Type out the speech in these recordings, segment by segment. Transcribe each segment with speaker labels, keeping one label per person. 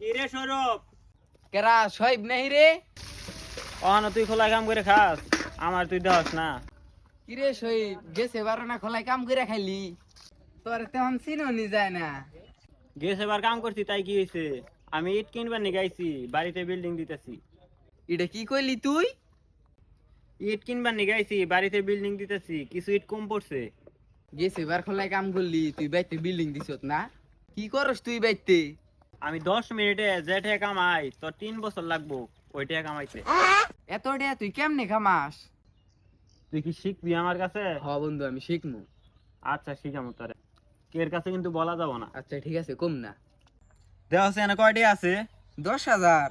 Speaker 1: কি রে সৌরভ?
Speaker 2: কেরা সইব নাই রে?
Speaker 1: অহন তুই খোলা কাম করে খাস, আমার তুই দেওয়াস না।
Speaker 2: কি রে সইব, গেছে বারো না খোলাই কাম করে খাইলি? তোর তেমন চিনো নি যায় না।
Speaker 1: গেছ এবার কাম করছি তাই কি হয়েছে? আমি ইট কিনবার নিয়ে গাইছি, বাড়িতে বিল্ডিং দিতেছি।
Speaker 2: এটা কি কইলি তুই?
Speaker 1: ইট কিনবার নিয়ে গাইছি, বাড়িতে বিল্ডিং দিতেছি, কিছু ইট কম পড়ছে।
Speaker 2: গেছে বার খোলাই কাম করলি, তুই বাইতে বিল্ডিং দিছত না? কি করস তুই বাইতে?
Speaker 1: আমি 10 মিনিটে যে টাকা কামাই তোর 3 বছর লাগবো ওই টাকা কামাইতে।
Speaker 2: এত ডেয়া তুই কেমনে খামাস?
Speaker 1: তুই কি শিখবি আমার কাছে?
Speaker 2: হ বন্ধু, আমি শিখমু।
Speaker 1: আচ্ছা শিখামো তোরে, কের কাছে কিন্তু বলা যাবো না।
Speaker 2: আচ্ছা ঠিক আছে, কম না।
Speaker 1: দেহ হচ্ছে না কয়টি আছে?
Speaker 2: 10,000,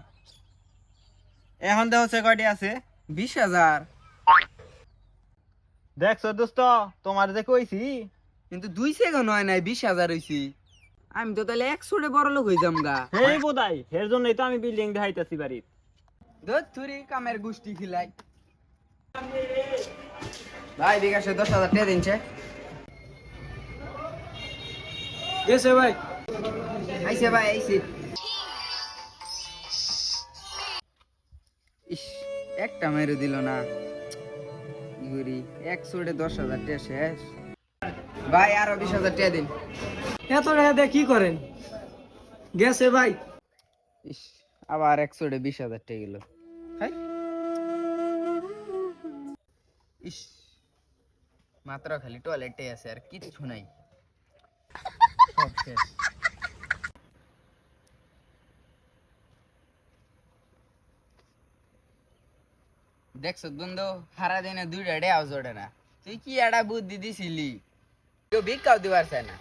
Speaker 1: এখন দেহ হচ্ছে কয়টি আছে?
Speaker 2: 20,000।
Speaker 1: দেখছো দোস্ত, তোমার যে কইছি।
Speaker 2: কিন্তু 2 সেকেন্ড হয় নাই 20,000 হইছি। আমি তো তাহলে 100 বড় লোক হই যাম গা।
Speaker 1: হেই বোধাই, এর জন্যই তো আমি বিল্ডিং দেখাইতেছি বাড়ির।
Speaker 2: ধর থুরি কামের গুষ্টি খিলাই। ভাই বিকাশে 10,000 টাকা দিনছে।
Speaker 1: গেছে ভাই।
Speaker 2: আইছে ভাই আইছে। ইস, একটা মেরে দিল না। কি করি, 100 10,000 টাকা শেষ। ভাই আরো 20,000 টাকা দিন।
Speaker 3: এত টাকা দিয়ে কি করেন? গেছে ভাই।
Speaker 2: ইস, আবার 100 20,000 টাকা গেল। হাই ইস, মাত্র খালি টয়লেটে আছে আর কিচ্ছু নাই। সব শেষ। দেখছ বন্ধু, সারা দিনে 2টা ডেয়াও জোড়ে না। তুই কি একটা বুদ্ধি দিছিলি? কেউ ভিক্ষাও দিবার চায় না।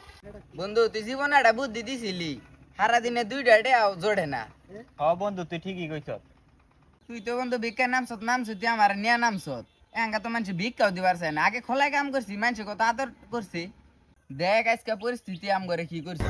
Speaker 2: বন্ধু তুই জীবনে একটা বুদ্ধি দিছিলি, সারা দিনে 2টা ডেয়াও জোড়ে না।
Speaker 1: হ বন্ধু, তুই ঠিকই কইছ।
Speaker 2: তুই তো বন্ধু ভিক্ষা নামছত তুই আমার নিয়া নামছত। এঙ্গা তো মানুষ ভিক্ষাও দিবার চায় না। আগে খোলাই কাম করছি, মানুষ কত আদর করছি। দেখ আজকে পরিস্থিতি আম করে কি করছি।